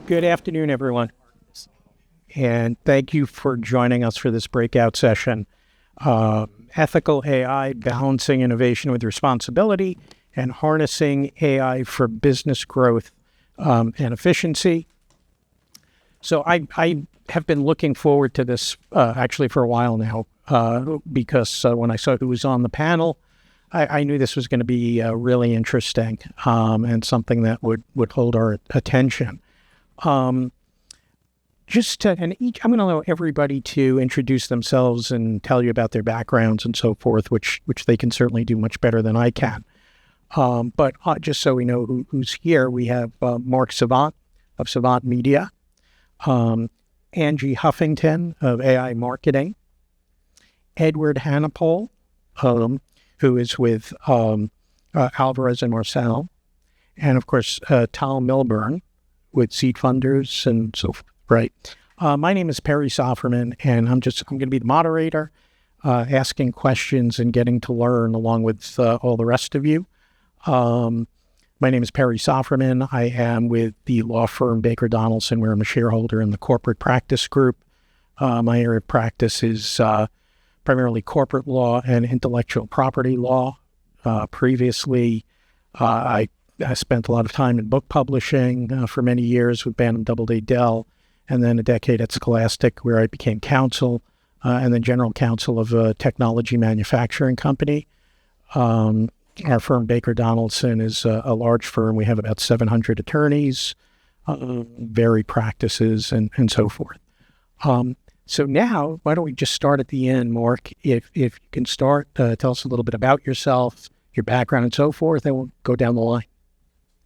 Good afternoon, everyone. And thank you for joining us for this breakout session. Ethical AI, balancing innovation with responsibility, and harnessing AI for business growth and efficiency. So I have been looking forward to this actually for a while now because when I saw who was on the panel, I knew this was going to be really interesting and something that would hold our attention. I'm going to allow everybody to introduce themselves and tell you about their backgrounds and so forth, which they can certainly do much better than I can. But just so we know who's here, we have Mark Savant of Savant Media, Angie Huffington of AI Marketing, Edward Hannapol, who is with Alvarez and Marsal, and of course Tal Milburn with Seed Funders and so forth. Right. My name is Perry Sofferman, and I'm going to be the moderator, asking questions and getting to learn along with all the rest of you. My name is Perry Sofferman. I am with the law firm Baker Donaldson, where I'm a shareholder in the corporate practice group. My area of practice is primarily corporate law and intellectual property law. Previously, I spent a lot of time in book publishing for many years with Bantam Doubleday Dell, and then a decade at Scholastic, where I became counsel and then general counsel of a technology manufacturing company. Our firm, Baker Donaldson, is a large firm. We have about 700 attorneys, varied practices, and so forth. So now, why don't we just start at the end, Mark? If you can start, tell us a little bit about yourself, your background, and so forth, and we'll go down the line.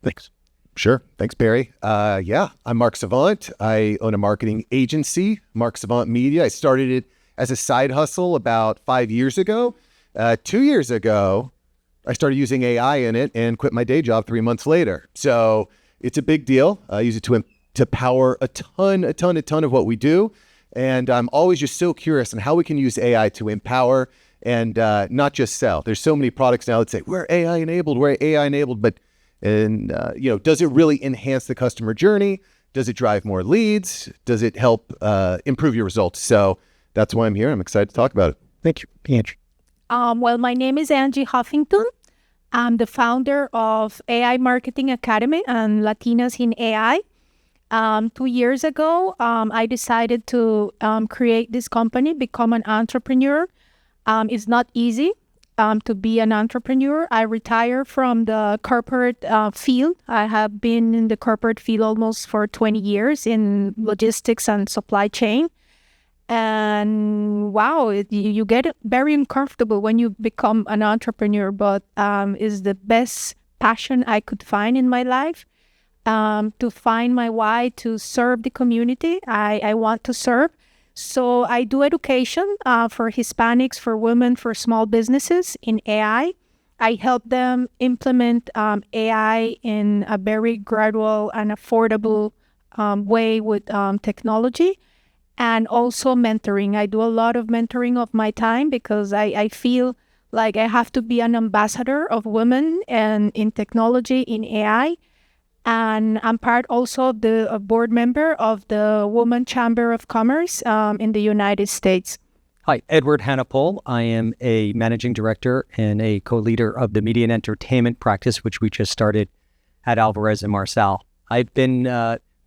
Thanks. Sure. Thanks, Barry. I'm Mark Savant. I own a marketing agency, Mark Savant Media. I started it as a side hustle about 5 years ago. 2 years ago, I started using AI in it and quit my day job 3 months later. So it's a big deal. I use it to power a ton of what we do. And I'm always just so curious on how we can use AI to empower and not just sell. There's so many products now that say, we're AI enabled, but does it really enhance the customer journey? Does it drive more leads? Does it help improve your results? So that's why I'm here. I'm excited to talk about it. Thank you, Angie. Well, my name is Angie Huffington. I'm the founder of AI Marketing Academy and Latinas in AI. 2 years ago, I decided to create this company, become an entrepreneur. It's not easy. To be an entrepreneur. I retired from the corporate field. I have been in the corporate field almost for 20 years in logistics and supply chain. And wow, you get very uncomfortable when you become an entrepreneur, but it's the best passion I could find in my life. To find my why, to serve the community I want to serve. So I do education for Hispanics, for women, for small businesses in AI. I help them implement AI in a very gradual and affordable way with technology, and also mentoring. I do a lot of mentoring of my time because I feel like I have to be an ambassador of women and in technology, in AI. And I'm part also of the board member of the Women Chamber of Commerce in the United States. Hi, Edward Hannapol. I am a managing director and a co-leader of the media and entertainment practice, which we just started at Alvarez and Marsal. I've been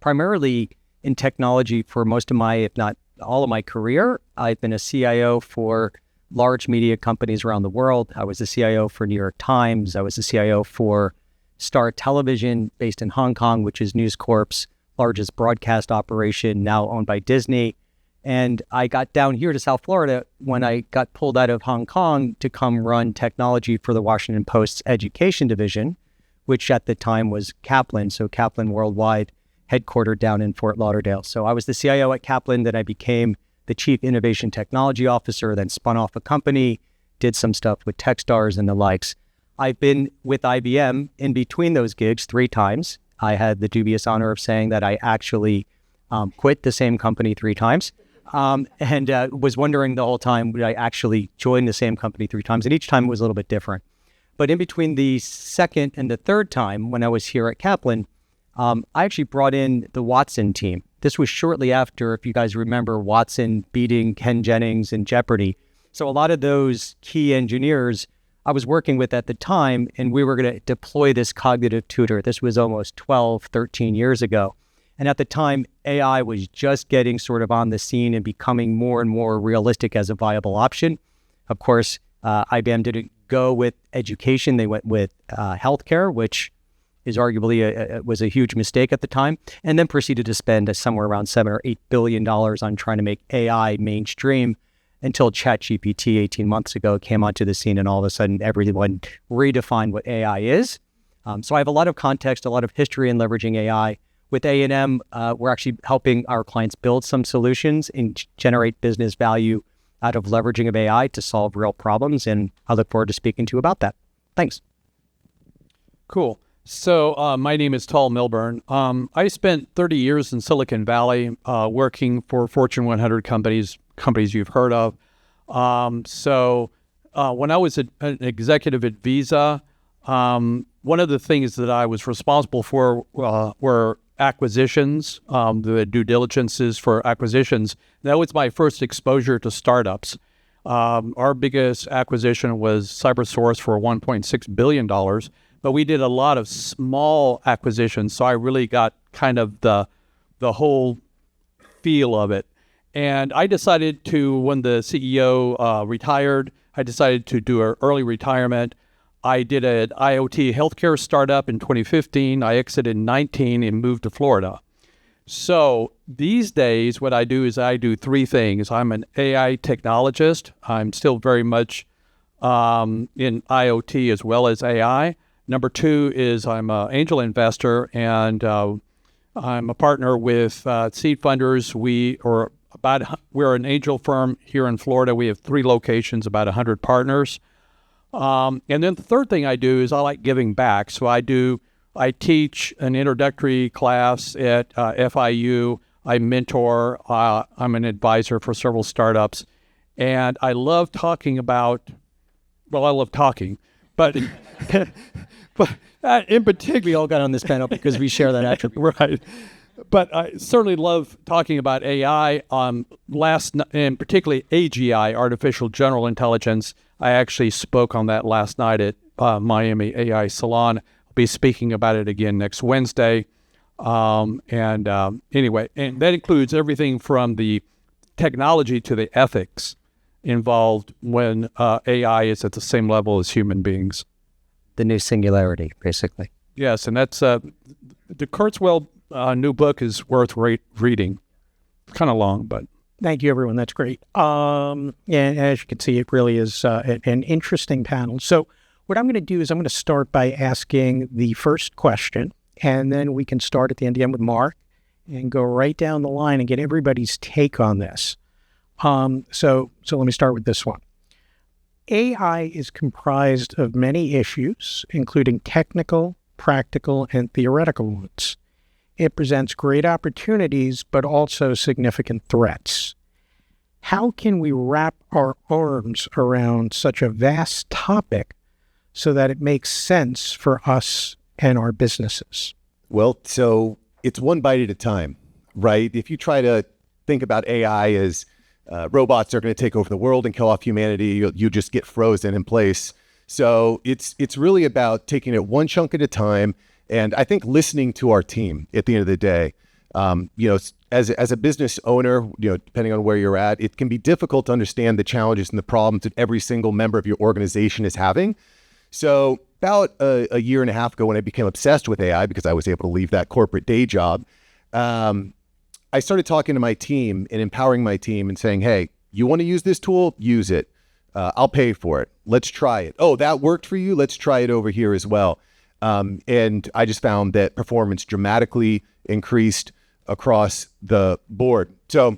primarily in technology for most of my, if not all of my career. I've been a CIO for large media companies around the world. I was a CIO for New York Times. I was a CIO for Star Television, based in Hong Kong, which is News Corp's largest broadcast operation, now owned by Disney. And I got down here to South Florida when I got pulled out of Hong Kong to come run technology for the Washington Post's education division, which at the time was Kaplan. So Kaplan Worldwide, headquartered down in Fort Lauderdale. So I was the CIO at Kaplan, then I became the Chief Innovation Technology Officer, then spun off a company, did some stuff with Techstars and the likes. I've been with IBM in between those gigs 3 times. I had the dubious honor of saying that I actually quit the same company 3 times and was wondering the whole time, would I actually join the same company 3 times? And each time it was a little bit different. But in between the second and the third time when I was here at Kaplan, I actually brought in the Watson team. This was shortly after, if you guys remember, Watson beating Ken Jennings in Jeopardy. So a lot of those key engineers I was working with at the time, and we were going to deploy this cognitive tutor. This was almost 12, 13 years ago. And at the time, AI was just getting sort of on the scene and becoming more and more realistic as a viable option. Of course, IBM didn't go with education. They went with healthcare, which is arguably was a huge mistake at the time, and then proceeded to spend somewhere around $7 or $8 billion on trying to make AI mainstream until ChatGPT 18 months ago came onto the scene, and all of a sudden everyone redefined what AI is. So I have a lot of context, a lot of history in leveraging AI. With A&M, we're actually helping our clients build some solutions and generate business value out of leveraging of AI to solve real problems, and I look forward to speaking to you about that. Thanks. Cool. So my name is Tal Milburn. I spent 30 years in Silicon Valley working for Fortune 100 companies you've heard of. So when I was an executive at Visa, one of the things that I was responsible for were acquisitions, the due diligences for acquisitions. That was my first exposure to startups. Our biggest acquisition was CyberSource for $1.6 billion, but we did a lot of small acquisitions. So I really got kind of the whole feel of it. And I decided to, when the CEO retired, I decided to do an early retirement. I did an IoT healthcare startup in 2015. I exited in 2019 and moved to Florida. So these days, what I do is I do three things. I'm an AI technologist. I'm still very much in IoT as well as AI. Number two is I'm an angel investor, and I'm a partner with seed funders. We're an angel firm here in Florida. We have 3 locations, about 100 partners. And then the third thing I do is I like giving back. So I teach an introductory class at FIU. I mentor. I'm an advisor for several startups. And I love talking about, I love talking, but in particular, We all got on this panel because we share that attribute. right. But I certainly love talking about AI, and particularly AGI, Artificial General Intelligence. I actually spoke on that last night at Miami AI Salon. I'll be speaking about it again next Wednesday. Anyway, and that includes everything from the technology to the ethics involved when AI is at the same level as human beings. The new singularity, basically. Yes, and that's the Kurzweil new book is worth reading. It's kind of long, but Thank you, everyone. That's great. And as you can see, it really is an interesting panel. So what I'm going to do is I'm going to start by asking the first question, and then we can start at the end with Mark and go right down the line and get everybody's take on this. So let me start with this one. AI is comprised of many issues, including technical, practical, and theoretical ones. It presents great opportunities, but also significant threats. How can we wrap our arms around such a vast topic so that it makes sense for us and our businesses? Well, so it's one bite at a time, right? If you try to think about AI as robots are going to take over the world and kill off humanity, you just get frozen in place. So it's really about taking it one chunk at a time. And I think listening to our team at the end of the day, as a business owner, depending on where you're at, it can be difficult to understand the challenges and the problems that every single member of your organization is having. So about a year and a half ago, when I became obsessed with AI because I was able to leave that corporate day job, I started talking to my team and empowering my team and saying, hey, you want to use this tool? Use it. I'll pay for it. Let's try it. Oh, that worked for you? Let's try it over here as well. And I just found that performance dramatically increased across the board. So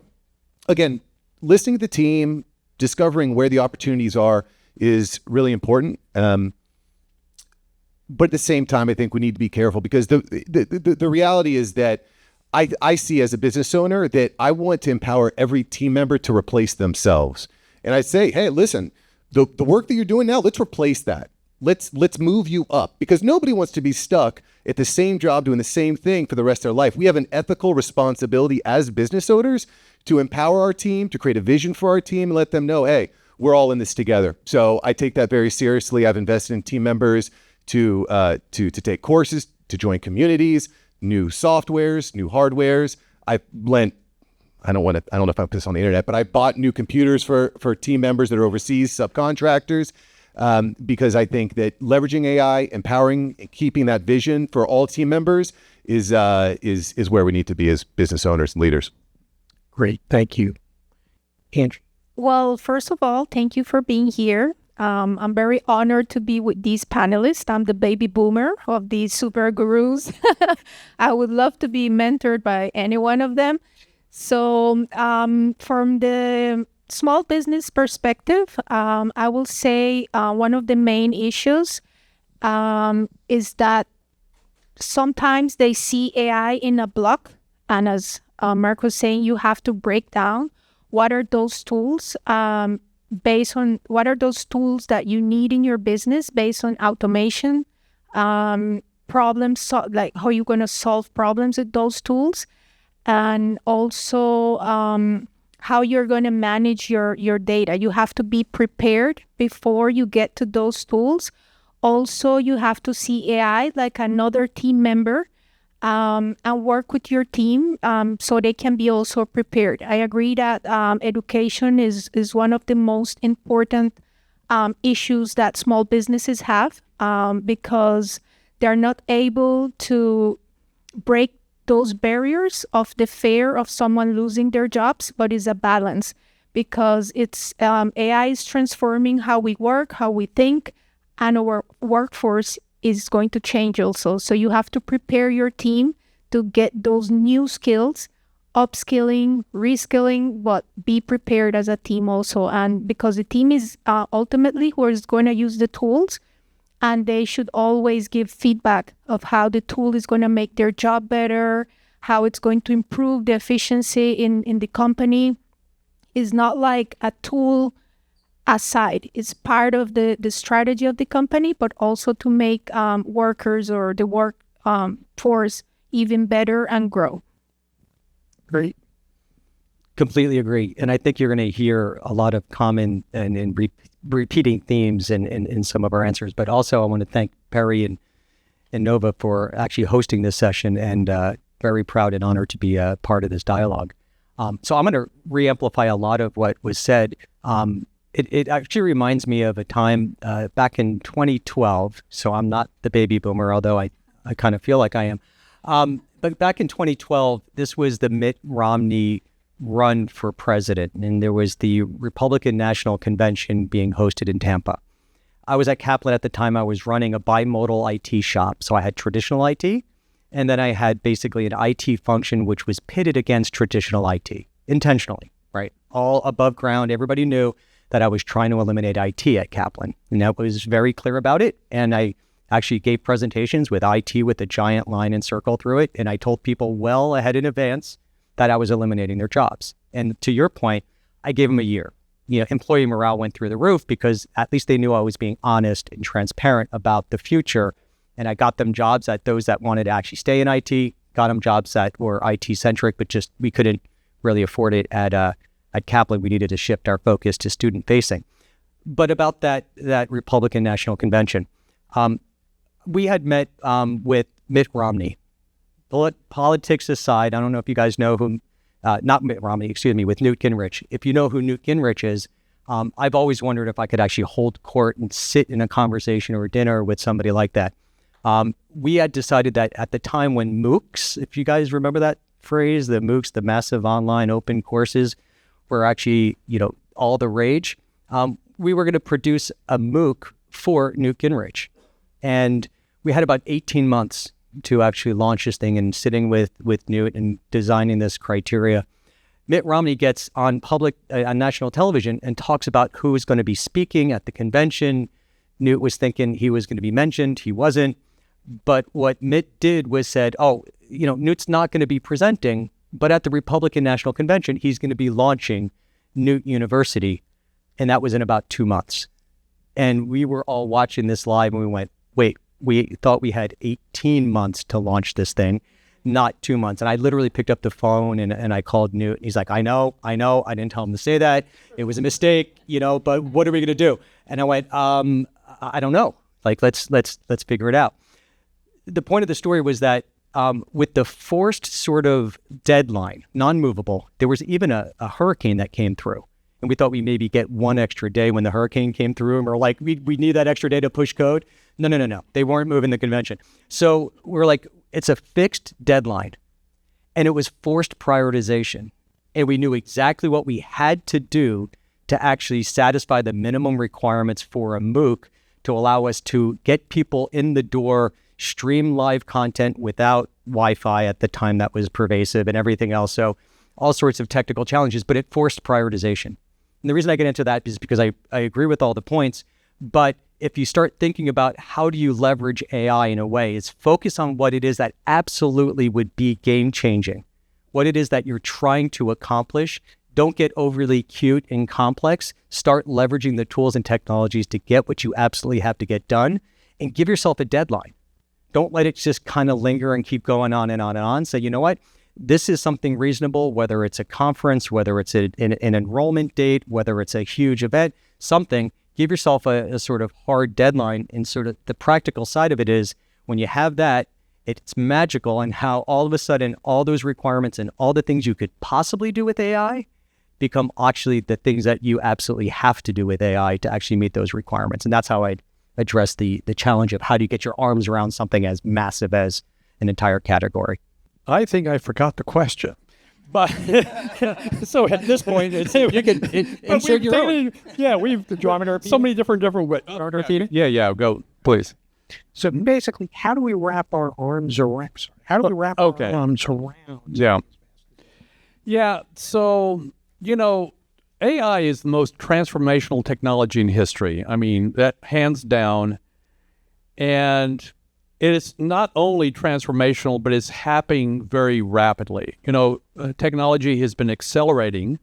again, listening to the team, discovering where the opportunities are is really important. But at the same time, I think we need to be careful because the reality is that I see as a business owner that I want to empower every team member to replace themselves. And I say, hey, listen, the work that you're doing now, let's replace that. let's move you up, because nobody wants to be stuck at the same job doing the same thing for the rest of their life. We have an ethical responsibility as business owners to empower our team, to create a vision for our team, and let them know, hey, we're all in this together. So I take that very seriously. I've invested in team members to take courses, to join communities, new softwares, new hardwares. I don't know if I put this on the internet, but I bought new computers for team members that are overseas, subcontractors, because I think that leveraging AI, empowering and keeping that vision for all team members is where we need to be as business owners and leaders. Great. Thank you. Angie. Well, first of all, thank you for being here. I'm very honored to be with these panelists. I'm the baby boomer of these super gurus. I would love to be mentored by any one of them. So from the small business perspective, I will say one of the main issues is that sometimes they see AI in a block. And as Mark was saying, you have to break down what are those tools based on what are those tools that you need in your business based on automation, problems, like how you're going to solve problems with those tools, and also how you're going to manage your data. You have to be prepared before you get to those tools. Also, you have to see AI like another team member, and work with your team so they can be also prepared. I agree that education is one of the most important issues that small businesses have because they're not able to break those barriers of the fear of someone losing their jobs, but it's a balance because it's AI is transforming how we work, how we think, and our workforce is going to change also. So you have to prepare your team to get those new skills, upskilling, reskilling, but be prepared as a team also. And because the team is ultimately who is going to use the tools, and they should always give feedback of how the tool is going to make their job better, how it's going to improve the efficiency in the company. It's not like a tool aside. It's part of the strategy of the company, but also to make workers or the work force even better and grow. Great. Completely agree. And I think you're going to hear a lot of common and repeating themes in some of our answers. But also I want to thank Perry and Nova for actually hosting this session, and very proud and honored to be a part of this dialogue. So I'm going to re-amplify a lot of what was said. It actually reminds me of a time back in 2012. So I'm not the baby boomer, although I kind of feel like I am. But back in 2012, this was the Mitt Romney run for president, and there was the Republican National Convention being hosted in Tampa. I was at Kaplan at the time. I was running a bimodal IT shop. So I had traditional IT, and then I had basically an IT function which was pitted against traditional IT intentionally, right? All above ground. Everybody knew that I was trying to eliminate IT at Kaplan, and I was very clear about it. And I actually gave presentations with IT with a giant line and circle through it. And I told people well ahead in advance that I was eliminating their jobs. And to your point, I gave them a year. Employee morale went through the roof because at least they knew I was being honest and transparent about the future. And I got them jobs at those that wanted to actually stay in IT, got them jobs that were IT centric, but just we couldn't really afford it at Kaplan. We needed to shift our focus to student facing. But about that Republican National Convention, we had met with Mitt Romney. Politics aside, I don't know if you guys know who, not Mitt Romney, with Newt Gingrich. If you know who Newt Gingrich is, I've always wondered if I could actually hold court and sit in a conversation or a dinner with somebody like that. We had decided that at the time when MOOCs, if you guys remember that phrase, the MOOCs, the massive online open courses, were actually, all the rage, we were going to produce a MOOC for Newt Gingrich. And we had about 18 months to actually launch this thing, and sitting with Newt and designing this criteria. Mitt Romney gets on on national television and talks about who is going to be speaking at the convention. Newt was thinking he was going to be mentioned. He wasn't. But what Mitt did was said, Newt's not going to be presenting, but at the Republican National Convention, he's going to be launching Newt University. And that was in about 2 months. And we were all watching this live and we went, wait, we thought we had 18 months to launch this thing, not 2 months. And I literally picked up the phone and I called Newt. He's like, I know. I didn't tell him to say that. It was a mistake, but what are we going to do? And I went, I don't know. Like, let's figure it out. The point of the story was that with the forced sort of deadline, non-movable, there was even a hurricane that came through. And we thought we maybe get one extra day when the hurricane came through. And we're like, we need that extra day to push code. No. They weren't moving the convention. So we're like, it's a fixed deadline. And it was forced prioritization. And we knew exactly what we had to do to actually satisfy the minimum requirements for a MOOC to allow us to get people in the door, stream live content without Wi-Fi at the time that was pervasive and everything else. So all sorts of technical challenges, but it forced prioritization. And the reason I get into that is because I agree with all the points, but if you start thinking about how do you leverage AI in a way, is focus on what it is that absolutely would be game-changing, what it is that you're trying to accomplish. Don't get overly cute and complex. Start leveraging the tools and technologies to get what you absolutely have to get done, and give yourself a deadline. Don't let it just kind of linger and keep going on and on and on. Say, you know what? This is something reasonable, whether it's a conference, whether it's an enrollment date, whether it's a huge event, something. Give yourself a sort of hard deadline. And sort of the practical side of it is when you have that, it's magical and how all of a sudden all those requirements and all the things you could possibly do with AI become actually the things that you absolutely have to do with AI to actually meet those requirements. And that's how I address the challenge of how do you get your arms around something as massive as an entire category. I think I forgot the question. But so at this point, you can insert your own. Yeah, we've so many different ways. Yeah, go, please. So basically, how do we wrap our arms around? Our arms around? Yeah. So, AI is the most transformational technology in history. I mean, that hands down. And it is not only transformational, but it's happening very rapidly. Technology has been accelerating,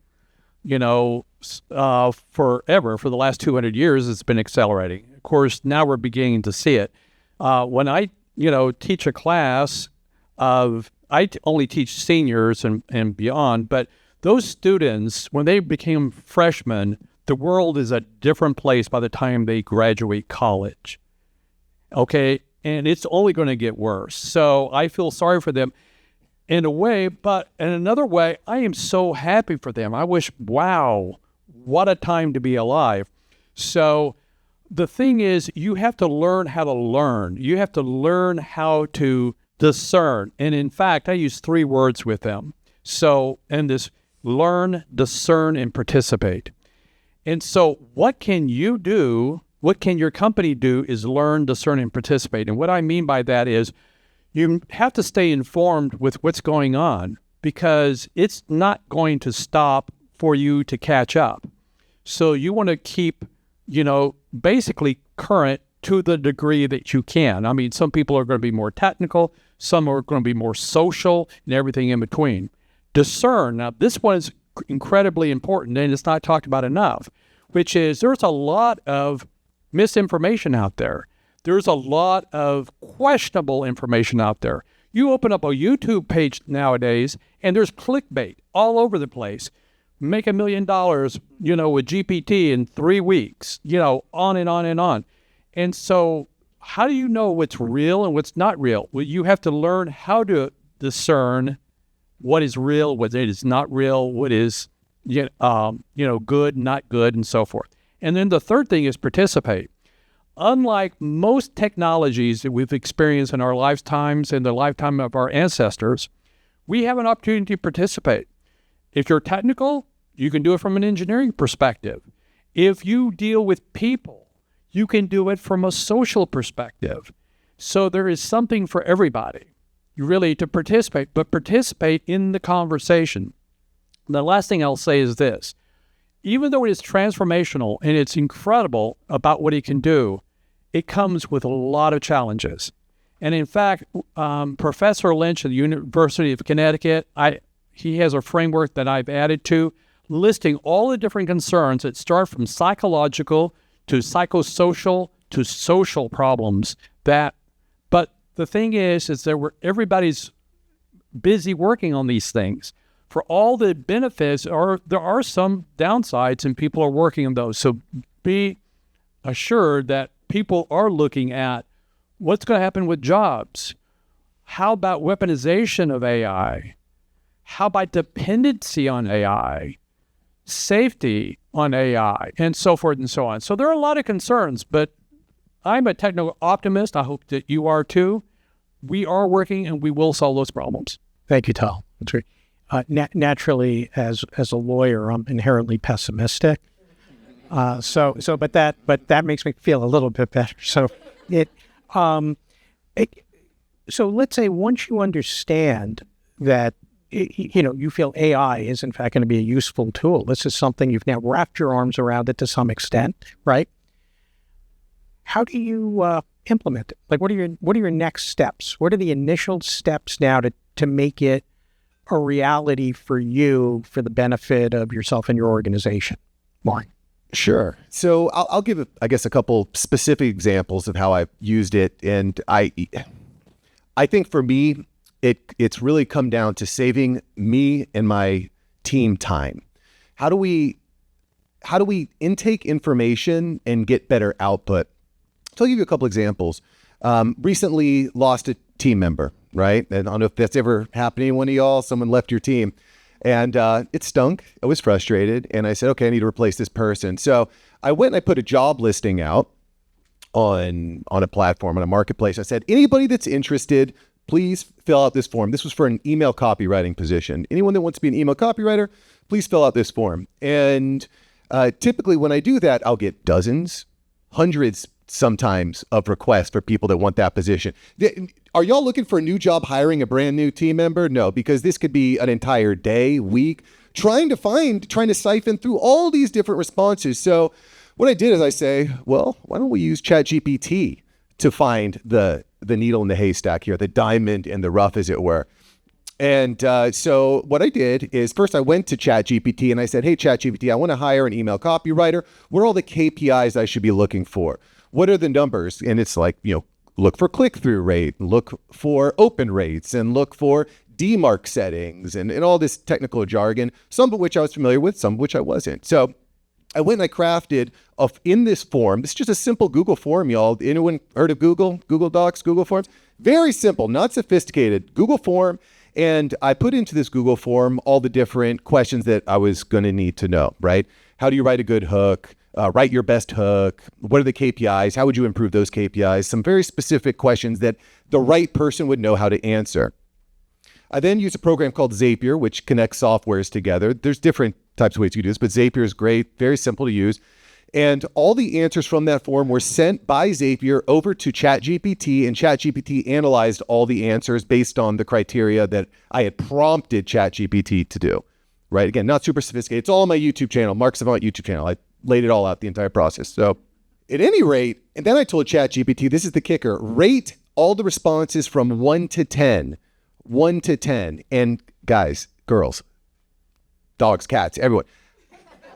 forever. For the last 200 years, it's been accelerating. Of course, now we're beginning to see it. When I, teach a class I only teach seniors and beyond, but those students, when they became freshmen, the world is a different place by the time they graduate college. Okay? And it's only going to get worse. So I feel sorry for them in a way, but in another way, I am so happy for them. I wish, wow, what a time to be alive. So the thing is, you have to learn how to learn. You have to learn how to discern. And in fact, I use 3 words with them. So, and this learn, discern, and participate. And so what can you do? What can your company do is learn, discern, and participate. And what I mean by that is you have to stay informed with what's going on because it's not going to stop for you to catch up. So you want to keep, basically current to the degree that you can. I mean, some people are going to be more technical, some are going to be more social, and everything in between. Discern. Now, this one is incredibly important, and it's not talked about enough, which is there's a lot of misinformation out there. There's a lot of questionable information out there. You open up a YouTube page nowadays, and there's clickbait all over the place. Make $1 million, with GPT in 3 weeks, on and on and on. And so how do you know what's real and what's not real? Well, you have to learn how to discern what is real, what is not real, what is, good, not good, and so forth. And then the third thing is participate. Unlike most technologies that we've experienced in our lifetimes and the lifetime of our ancestors, we have an opportunity to participate. If you're technical, you can do it from an engineering perspective. If you deal with people, you can do it from a social perspective. So there is something for everybody, really, to participate, but participate in the conversation. The last thing I'll say is this. Even though it is transformational and it's incredible about what it can do, it comes with a lot of challenges. And in fact, Professor Lynch at the University of Connecticut, he has a framework that I've added to, listing all the different concerns that start from psychological to psychosocial to social problems. But the thing is that everybody's busy working on these things. For all the benefits, there are some downsides, and people are working on those. So be assured that people are looking at what's going to happen with jobs. How about weaponization of AI? How about dependency on AI? Safety on AI, and so forth and so on. So there are a lot of concerns, but I'm a technical optimist. I hope that you are too. We are working, and we will solve those problems. Thank you, Tal. That's great. Naturally, as a lawyer, I'm inherently pessimistic. But that makes me feel a little bit better. So so let's say once you understand that you feel AI is in fact going to be a useful tool. This is something you've now wrapped your arms around it to some extent, right? How do you implement it? Like, what are your next steps? What are the initial steps now to make it a reality for you for the benefit of yourself and your organization? Mark. Sure. So I'll give, I guess, a couple specific examples of how I've used it. And I think for me, it's really come down to saving me and my team time. How do we intake information and get better output? So I'll give you a couple examples. Recently lost a team member, right? And I don't know if that's ever happened to any one of y'all. Someone left your team. And it stunk. I was frustrated. And I said, okay, I need to replace this person. So I went and I put a job listing out on a platform, on a marketplace. I said, anybody that's interested, please fill out this form. This was for an email copywriting position. Anyone that wants to be an email copywriter, please fill out this form. And typically when I do that, I'll get dozens, hundreds sometimes of requests for people that want that position. Are y'all looking for a new job hiring a brand new team member? No, because this could be an entire day, week, trying to siphon through all these different responses. So what I did is I say, well, why don't we use ChatGPT to find the needle in the haystack here, the diamond in the rough, as it were. And so what I did is first I went to ChatGPT and I said, hey, ChatGPT, I want to hire an email copywriter. What are all the KPIs I should be looking for? What are the numbers? And it's like, look for click-through rate, look for open rates, and look for DMARC settings and all this technical jargon, some of which I was familiar with, some of which I wasn't. So I went and I crafted in this form. This is just a simple Google form, y'all. Anyone heard of Google Docs, Google Forms? Very simple, not sophisticated. Google form. And I put into this Google form all the different questions that I was going to need to know, right? How do you write a good hook? Write your best hook. What are the KPIs? How would you improve those KPIs? Some very specific questions that the right person would know how to answer. I then use a program called Zapier, which connects softwares together. There's different types of ways you do this, but Zapier is great, very simple to use. And all the answers from that form were sent by Zapier over to ChatGPT, and ChatGPT analyzed all the answers based on the criteria that I had prompted ChatGPT to do, right? Again, not super sophisticated. It's all on my YouTube channel, Mark Savant YouTube channel. I laid it all out, the entire process. So at any rate, and then I told ChatGPT, this is the kicker, rate all the responses from 1 to 10. 1 to 10. And guys, girls, dogs, cats, everyone.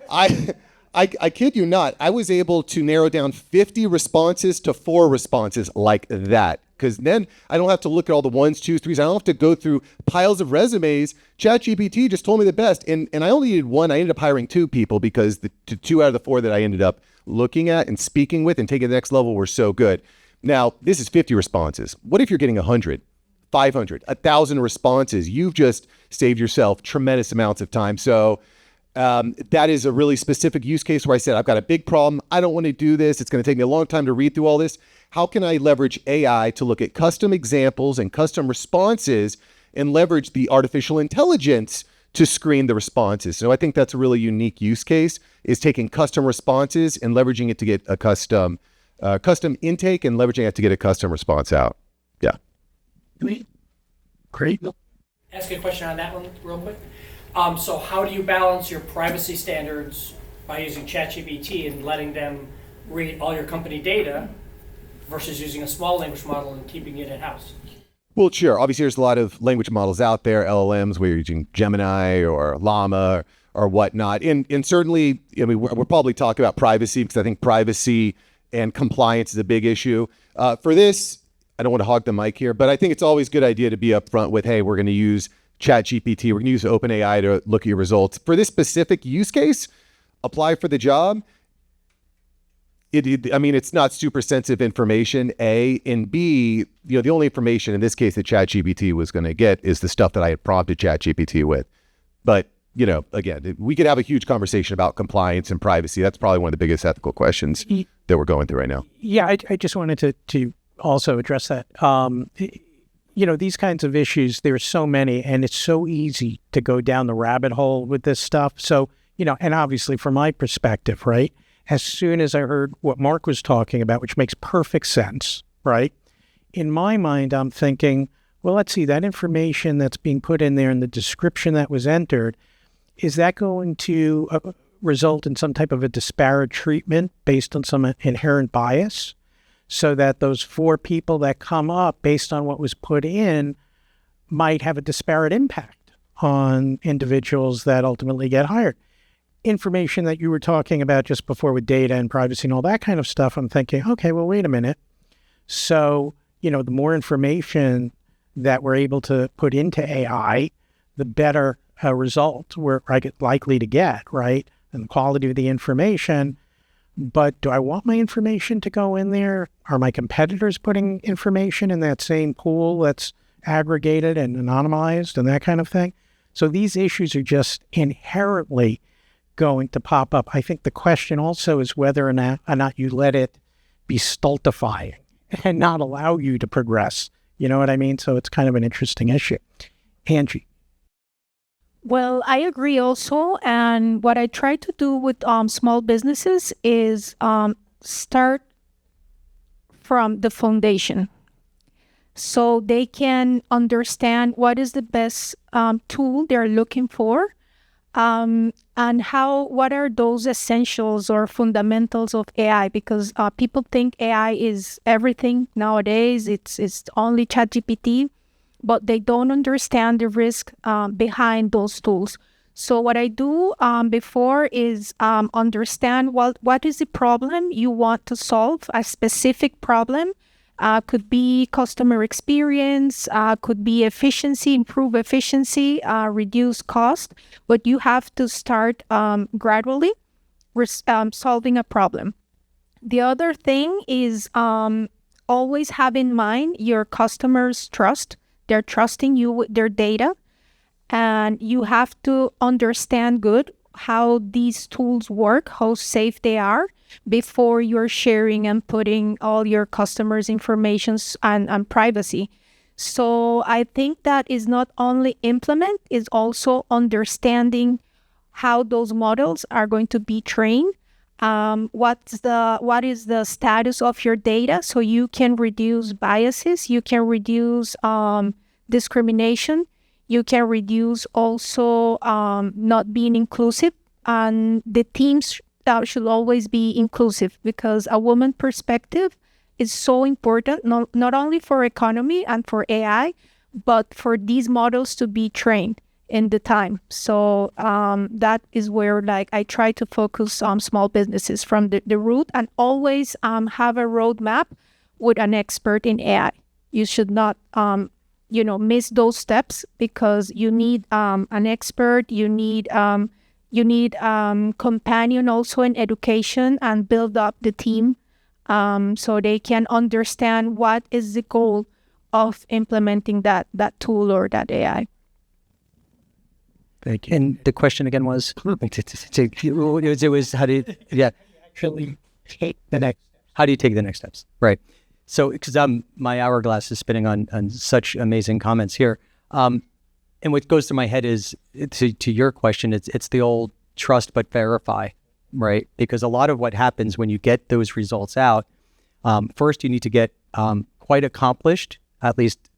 I kid you not, I was able to narrow down 50 responses to 4 responses like that. Because then I don't have to look at all the 1s, 2s, 3s. I don't have to go through piles of resumes. ChatGPT just told me the best. And I only needed 1. I ended up hiring 2 people because the 2 out of the 4 that I ended up looking at and speaking with and taking to the next level were so good. Now, this is 50 responses. What if you're getting 100, 500, 1,000 responses? You've just saved yourself tremendous amounts of time. So that is a really specific use case where I said, I've got a big problem. I don't want to do this. It's going to take me a long time to read through all this. How can I leverage AI to look at custom examples and custom responses and leverage the artificial intelligence to screen the responses? So I think that's a really unique use case, is taking custom responses and leveraging it to get a custom intake and leveraging it to get a custom response out. Yeah. Great. Ask a question on that one real quick. So how do you balance your privacy standards by using ChatGPT and letting them read all your company data versus using a small language model and keeping it in-house? Well, sure. Obviously, there's a lot of language models out there, LLMs, where you're using Gemini or Llama or whatnot. And certainly, I mean, we're probably talking about privacy because I think privacy and compliance is a big issue. For this, I don't want to hog the mic here, but I think it's always a good idea to be upfront with, hey, we're going to use ChatGPT, we're going to use OpenAI to look at your results. For this specific use case, apply for the job. I mean, it's not super sensitive information, A, and B, the only information in this case that ChatGPT was going to get is the stuff that I had prompted ChatGPT with. But, again, we could have a huge conversation about compliance and privacy. That's probably one of the biggest ethical questions that we're going through right now. Yeah, I just wanted to also address that. These kinds of issues, there's so many, and it's so easy to go down the rabbit hole with this stuff. So, and obviously from my perspective, right, as soon as I heard what Mark was talking about, which makes perfect sense, right, in my mind, I'm thinking, well, let's see, that information that's being put in there in the description that was entered, is that going to result in some type of a disparate treatment based on some inherent bias? So that those 4 people that come up based on what was put in might have a disparate impact on individuals that ultimately get hired. Information that you were talking about just before with data and privacy and all that kind of stuff, I'm thinking, okay, well, wait a minute. So, the more information that we're able to put into AI, the better result we're likely to get, right? And the quality of the information. But do I want my information to go in there? Are my competitors putting information in that same pool that's aggregated and anonymized and that kind of thing? So these issues are just inherently going to pop up. I think the question also is whether or not you let it be stultifying and not allow you to progress. You know what I mean? So it's kind of an interesting issue. Angie. Well, I agree also. And what I try to do with small businesses is start from the foundation so they can understand what is the best tool they're looking for, and what are those essentials or fundamentals of AI, because people think AI is everything nowadays. It's only ChatGPT, but they don't understand the risk behind those tools. So what I do before is understand what is the problem you want to solve, a specific problem. Could be customer experience, could be efficiency, improve efficiency, reduce cost. But you have to start gradually solving a problem. The other thing is always have in mind your customers' trust. They're trusting you with their data, and you have to understand good how these tools work, how safe they are, before you're sharing and putting all your customers' information and privacy. So I think that is not only implement, is also understanding how those models are going to be trained. What is the status of your data, so you can reduce biases, you can reduce discrimination, you can reduce also not being inclusive, and the teams should always be inclusive, because a woman perspective is so important, not only for economy and for AI, but for these models to be trained in the time. So that is where I try to focus on small businesses from the root, and always have a roadmap with an expert in AI. You should not miss those steps, because you need an expert, you need companion also in education, and build up the team so they can understand what is the goal of implementing that tool or that AI. Thank you. And the question again was, it was how do you, Actually, take the next. how do you take the next steps? Right. So, because my hourglass is spinning on such amazing comments here. And what goes through my head is, to your question, it's the old trust but verify, right? Because a lot of what happens when you get those results out, first you need to get quite accomplished, at least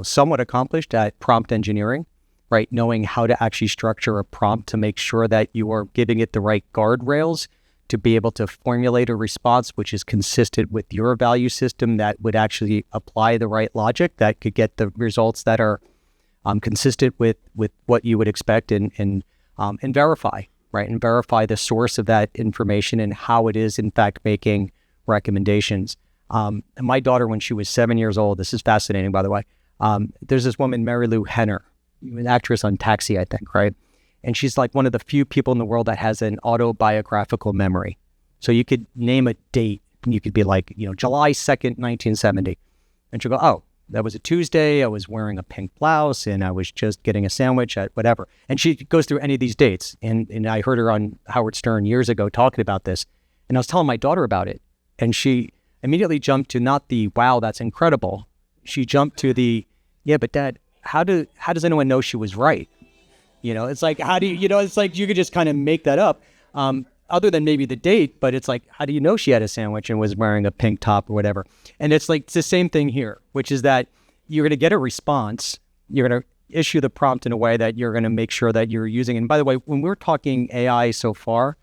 somewhat accomplished at prompt engineering, right? Knowing how to actually structure a prompt to make sure that you are giving it the right guardrails to be able to formulate a response which is consistent with your value system, that would actually apply the right logic, that could get the results that are consistent with what you would expect, and verify, right? And verify the source of that information and how it is, in fact, making recommendations. And my daughter, when she was 7 years old, this is fascinating, by the way, there's this woman, Mary Lou Henner, an actress on Taxi, I think, right? And she's like one of the few people in the world that has an autobiographical memory. So you could name a date, and you could be like, July 2nd, 1970. And she'll go, oh, that was a Tuesday. I was wearing a pink blouse and I was just getting a sandwich at whatever. And she goes through any of these dates. And I heard her on Howard Stern years ago talking about this. And I was telling my daughter about it. And she immediately jumped to not the, wow, that's incredible. She jumped to the, yeah, but Dad, how does anyone know she was right? It's like, how do you, it's like you could just kind of make that up, other than maybe the date, but it's like, how do you know she had a sandwich and was wearing a pink top or whatever? And it's like, it's the same thing here, which is that you're going to get a response. You're going to issue the prompt in a way that you're going to make sure that you're using. And by the way, when we're talking AI so far,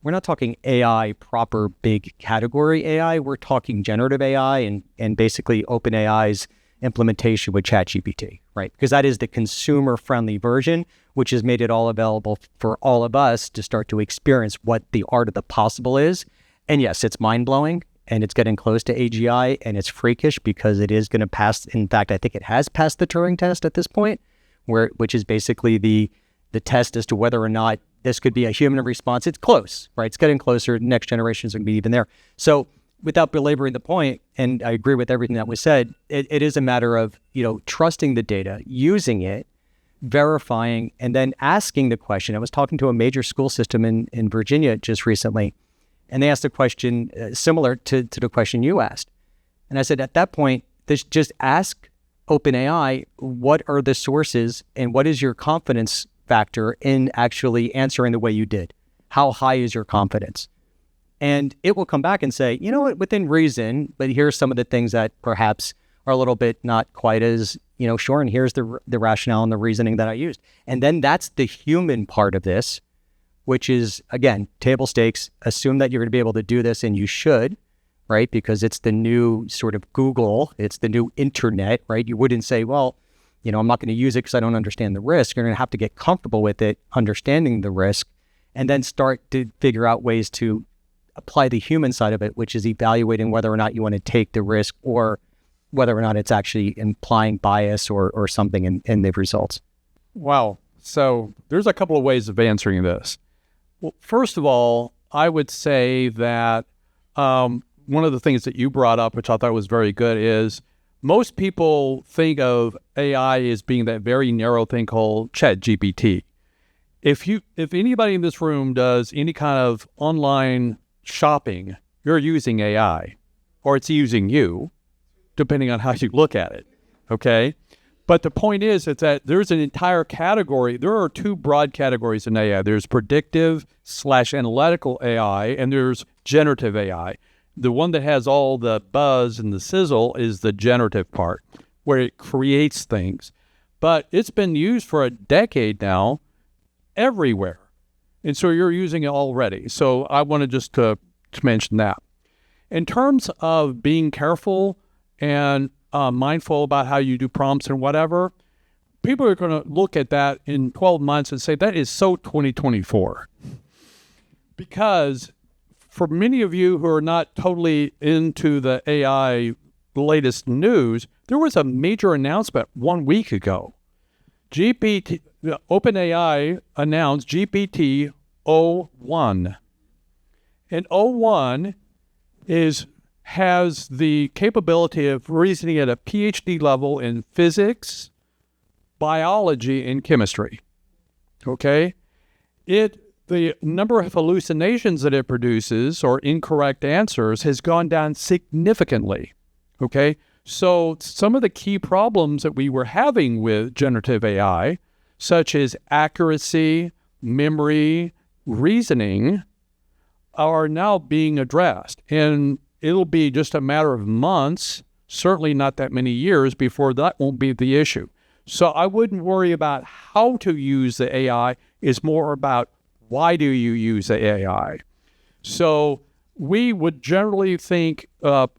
we're not talking AI proper big category AI. We're talking generative AI and basically OpenAI's implementation with ChatGPT, right? Because that is the consumer-friendly version, which has made it all available for all of us to start to experience what the art of the possible is. And yes, it's mind-blowing, and it's getting close to AGI, and it's freakish because it is going to pass. In fact, I think it has passed the Turing test at this point, which is basically the test as to whether or not this could be a human response. It's close, right? It's getting closer. Next generations are going to be even there. So without belaboring the point, and I agree with everything that was said, it is a matter of, trusting the data, using it, verifying, and then asking the question. I was talking to a major school system in Virginia just recently, and they asked a question similar to the question you asked. And I said, at that point, just ask OpenAI, what are the sources and what is your confidence factor in actually answering the way you did? How high is your confidence? And it will come back and say, you know what, within reason, but here's some of the things that perhaps are a little bit not quite as, sure, and here's the rationale and the reasoning that I used. And then that's the human part of this, which is, again, table stakes. Assume that you're going to be able to do this, and you should, right? Because it's the new sort of Google, it's the new internet, right? You wouldn't say, well, I'm not going to use it because I don't understand the risk. You're going to have to get comfortable with it, understanding the risk, and then start to figure out ways to apply the human side of it, which is evaluating whether or not you want to take the risk or whether or not it's actually implying bias or something in the results. Wow. So there's a couple of ways of answering this. Well, first of all, I would say that one of the things that you brought up, which I thought was very good, is most people think of AI as being that very narrow thing called ChatGPT. If anybody in this room does any kind of online shopping, you're using AI, or it's using you, depending on how you look at it, okay? But the point is that there's an entire category. There are two broad categories in AI. There's predictive/analytical AI, and there's generative AI. The one that has all the buzz and the sizzle is the generative part, where it creates things. But it's been used for a decade now everywhere. And so you're using it already. So I wanted just to mention that. In terms of being careful and mindful about how you do prompts and whatever, people are going to look at that in 12 months and say, that is so 2024. Because for many of you who are not totally into the AI latest news, there was a major announcement 1 week ago. OpenAI announced GPT-o1. And o1 has the capability of reasoning at a PhD level in physics, biology, and chemistry. Okay? The number of hallucinations that it produces or incorrect answers has gone down significantly. Okay? So some of the key problems that we were having with generative AI, such as accuracy, memory, reasoning, are now being addressed. And it'll be just a matter of months, certainly not that many years, before that won't be the issue. So I wouldn't worry about how to use the AI. It's more about why do you use the AI. So we would generally think, put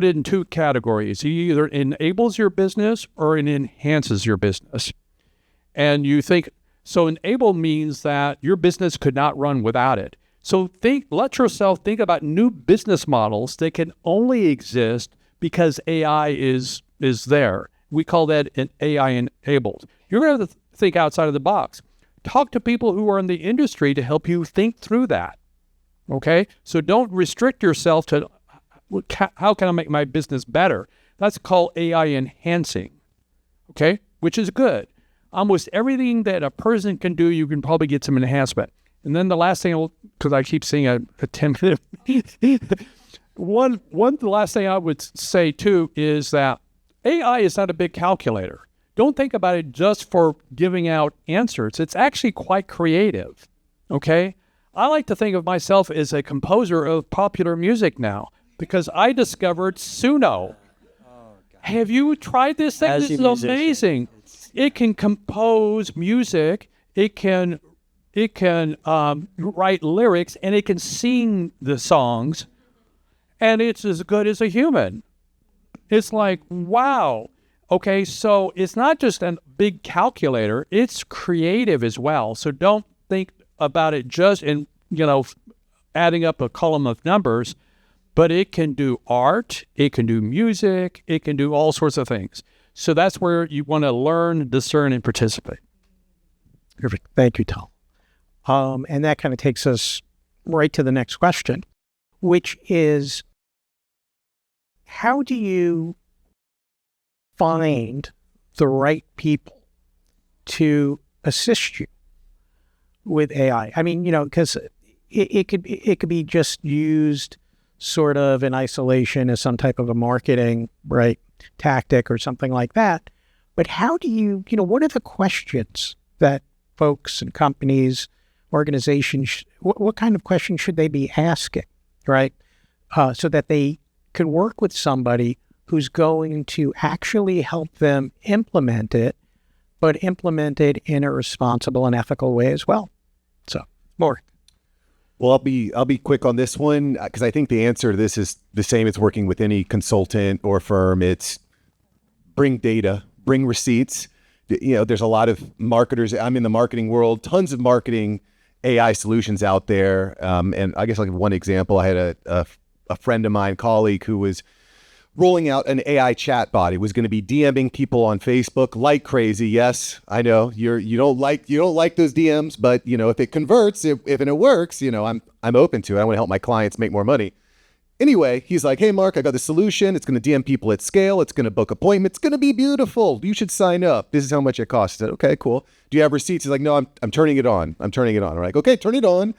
it in two categories. It either enables your business or it enhances your business. And you think, so enable means that your business could not run without it. So let yourself think about new business models that can only exist because AI is there. We call that an AI enabled. You're going to have to think outside of the box. Talk to people who are in the industry to help you think through that. Okay? So don't restrict yourself to how can I make my business better? That's called AI enhancing. Okay? Which is good. Almost everything that a person can do, you can probably get some enhancement. And then the last thing, because I keep seeing a 10-minute, the last thing I would say too is that AI is not a big calculator. Don't think about it just for giving out answers. It's actually quite creative. Okay? I like to think of myself as a composer of popular music now because I discovered Suno. Have you tried this thing? This is amazing. It can compose music. It can write lyrics, and it can sing the songs, and it's as good as a human. It's like, wow. Okay, so it's not just a big calculator. It's creative as well. So don't think about it just in, adding up a column of numbers, but it can do art, it can do music, it can do all sorts of things. So that's where you want to learn, discern, and participate. Perfect. Thank you, Tal. And that kind of takes us right to the next question, which is, how do you find the right people to assist you with AI? I mean, because it could be just used sort of in isolation as some type of a marketing, right, tactic or something like that. But how do you, what are the questions that folks and companies, organizations, what kind of questions should they be asking, right? So that they can work with somebody who's going to actually help them implement it, but implement it in a responsible and ethical way as well. So, more. Well, I'll be quick on this one because I think the answer to this is the same as working with any consultant or firm. It's bring data, bring receipts. There's a lot of marketers. I'm in the marketing world, tons of marketing AI solutions out there. And I guess like one example, I had a friend of mine, colleague, who was rolling out an AI chatbot. It was going to be DMing people on Facebook like crazy. Yes, I know you don't like those DMs, but if it converts, if it works, I'm open to it. I want to help my clients make more money. Anyway, he's like, hey, Mark, I got the solution. It's going to DM people at scale. It's going to book appointments. It's going to be beautiful. You should sign up. This is how much it costs. I said, okay, cool. Do you have receipts? He's like, no, I'm turning it on. I'm like, okay, turn it on,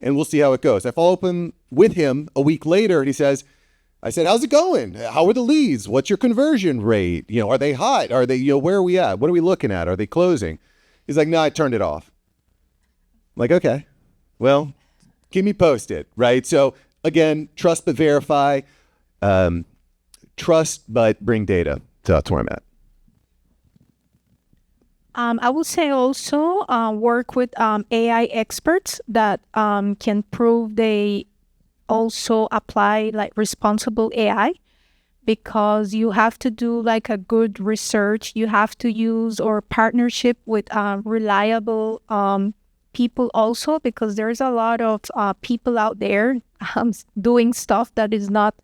and we'll see how it goes. I follow up with him a week later, and I said, how's it going? How are the leads? What's your conversion rate? Are they hot? Are they, where are we at? What are we looking at? Are they closing? He's like, no, I turned it off. I'm like, okay, well, keep me posted, right? So again, trust but verify. Trust but bring data. So that's where I'm at. I would say also work with AI experts that can prove they also apply like responsible AI, because you have to do like a good research. You have to use or partnership with reliable people also, because there's a lot of people out there doing stuff that is not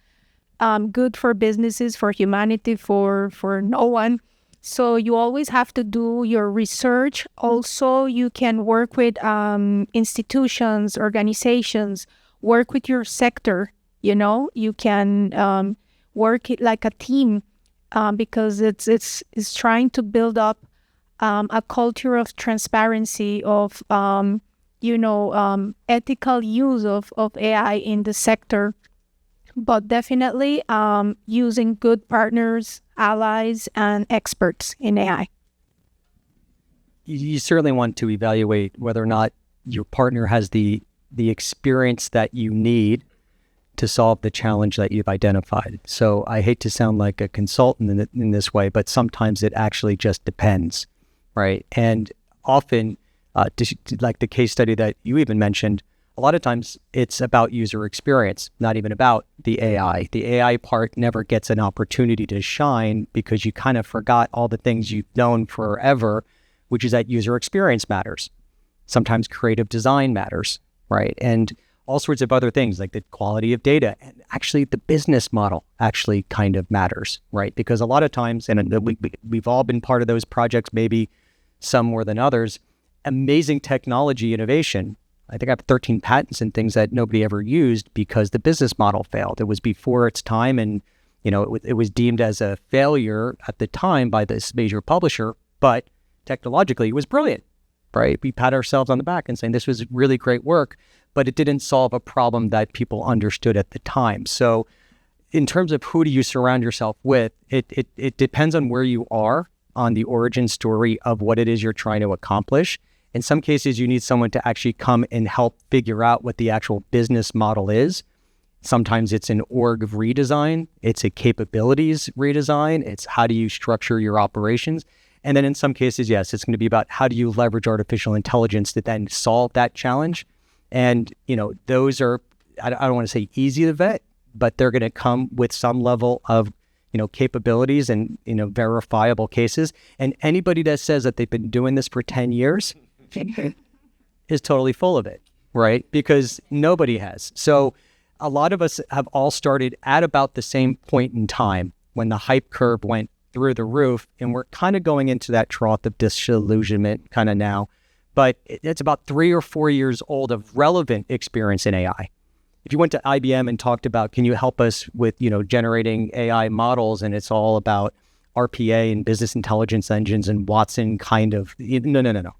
good for businesses, for humanity, for no one. So you always have to do your research. Also, you can work with institutions, organizations, work with your sector. You can work it like a team because it's trying to build up a culture of transparency, of ethical use of AI in the sector, but definitely using good partners, allies, and experts in AI. You certainly want to evaluate whether or not your partner has the experience that you need to solve the challenge that you've identified. So I hate to sound like a consultant in this way, but sometimes it actually just depends, right? And often, like the case study that you even mentioned, a lot of times it's about user experience, not even about the AI. The AI part never gets an opportunity to shine because you kind of forgot all the things you've known forever, which is that user experience matters. Sometimes creative design matters, right? And all sorts of other things like the quality of data. And actually, the business model actually kind of matters, right? Because a lot of times, and we've all been part of those projects, maybe some more than others, amazing technology innovation. I think I have 13 patents and things that nobody ever used because the business model failed. It was before its time, and it was deemed as a failure at the time by this major publisher, but technologically it was brilliant, right? We pat ourselves on the back and saying this was really great work, but it didn't solve a problem that people understood at the time. So in terms of who do you surround yourself with, it depends on where you are on the origin story of what it is you're trying to accomplish. In some cases, you need someone to actually come and help figure out what the actual business model is. Sometimes it's an org redesign, it's a capabilities redesign, it's how do you structure your operations. And then in some cases, yes, it's going to be about how do you leverage artificial intelligence to then solve that challenge. And, those are, I don't want to say easy to vet, but they're going to come with some level of, capabilities and, verifiable cases. And anybody that says that they've been doing this for 10 years is totally full of it, right? Because nobody has. So a lot of us have all started at about the same point in time when the hype curve went through the roof, and we're kind of going into that trough of disillusionment kind of now. But it's about 3 or 4 years old of relevant experience in AI. If you went to IBM and talked about, can you help us with, generating AI models, and it's all about RPA and business intelligence engines and Watson kind of, no.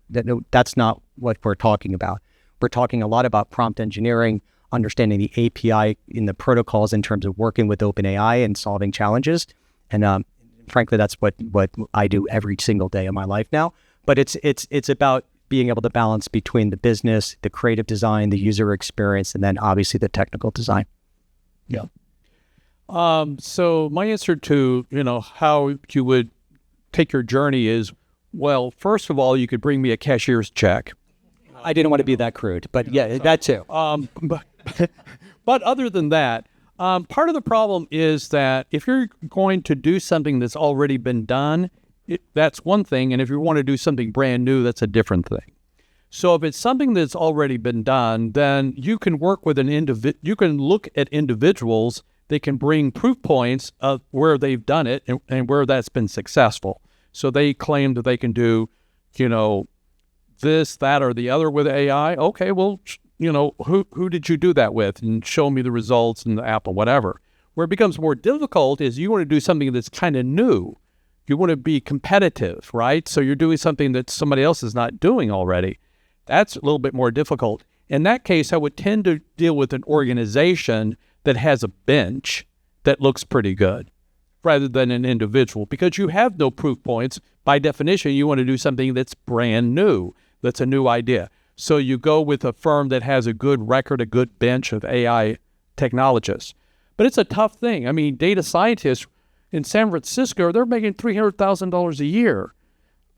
That's not what we're talking about. We're talking a lot about prompt engineering, understanding the API in the protocols in terms of working with OpenAI and solving challenges. And frankly, that's what I do every single day of my life now. But it's about being able to balance between the business, the creative design, the user experience, and then obviously the technical design. Yeah. So my answer to, how you would take your journey is, well, first of all, you could bring me a cashier's check. I didn't want to be that crude, but yeah, that too. But other than that, part of the problem is that if you're going to do something that's already been done, that's one thing. And if you want to do something brand new, that's a different thing. So if it's something that's already been done, then you can work with you can look at individuals. They can bring proof points of where they've done it and where that's been successful. So they claim that they can do, this, that, or the other with AI. Okay, well, who did you do that with? And show me the results in the app or whatever. Where it becomes more difficult is you want to do something that's kind of new. You want to be competitive, right? So you're doing something that somebody else is not doing already. That's a little bit more difficult. In that case, I would tend to deal with an organization that has a bench that looks pretty good rather than an individual, because you have no proof points. By definition, you want to do something that's brand new, that's a new idea. So you go with a firm that has a good record, a good bench of AI technologists. But it's a tough thing. I mean, data scientists in San Francisco, they're making $300,000 a year.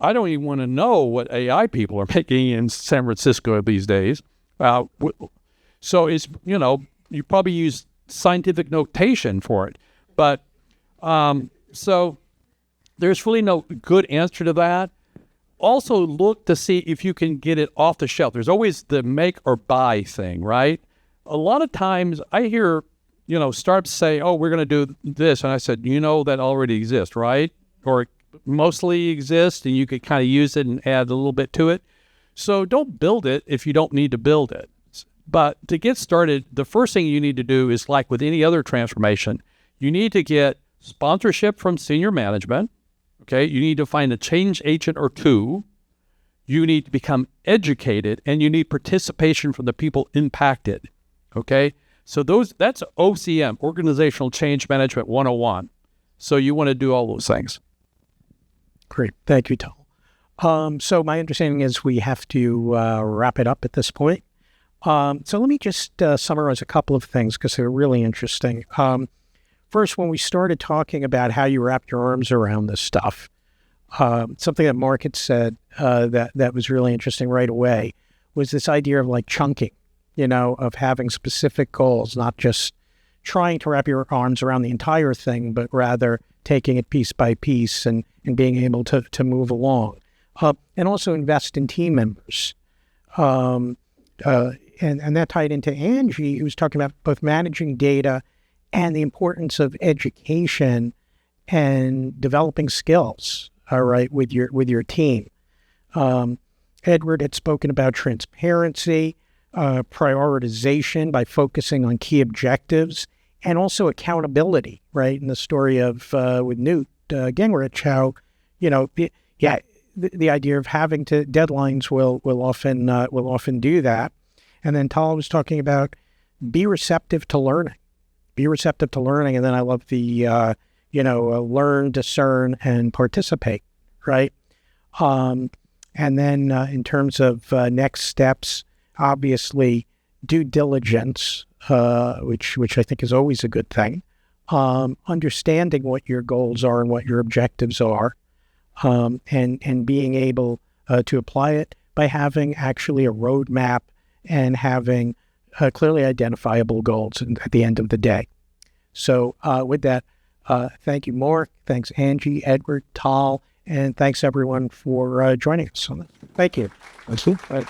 I don't even want to know what AI people are making in San Francisco these days. So it's, you probably use scientific notation for it. But so there's really no good answer to that. Also look to see if you can get it off the shelf. There's always the make or buy thing, right? A lot of times I hear, startups say, oh, we're going to do this. And I said, that already exists, right? Or mostly exists, and you could kind of use it and add a little bit to it. So don't build it if you don't need to build it. But to get started, the first thing you need to do is, like with any other transformation, you need to get sponsorship from senior management. Okay, you need to find a change agent or two. You need to become educated, and you need participation from the people impacted. Okay, so that's OCM, Organizational Change Management 101. So you want to do all those things. Great. Thank you, Tom. So my understanding is we have to wrap it up at this point. So let me just summarize a couple of things because they're really interesting. First, when we started talking about how you wrap your arms around this stuff, something that Mark had said that was really interesting right away was this idea of like chunking, of having specific goals, not just trying to wrap your arms around the entire thing, but rather taking it piece by piece and being able to move along. And also invest in team members. And that tied into Angie, who was talking about both managing data and the importance of education and developing skills, all right, with your team. Edward had spoken about transparency, prioritization by focusing on key objectives, and also accountability, right? In the story of with Newt Gingrich, how the idea of having to deadlines will often do that. And then Tal was talking about be receptive to learning, and then I love the learn, discern, and participate, right? And then in terms of next steps, obviously due diligence, which I think is always a good thing. Understanding what your goals are and what your objectives are, and being able to apply it by having actually a roadmap and having clearly identifiable goals at the end of the day. So with that, thank you, Mark. Thanks, Angie, Edward, Tal, and thanks everyone for joining us on this. Thank you. Thank you.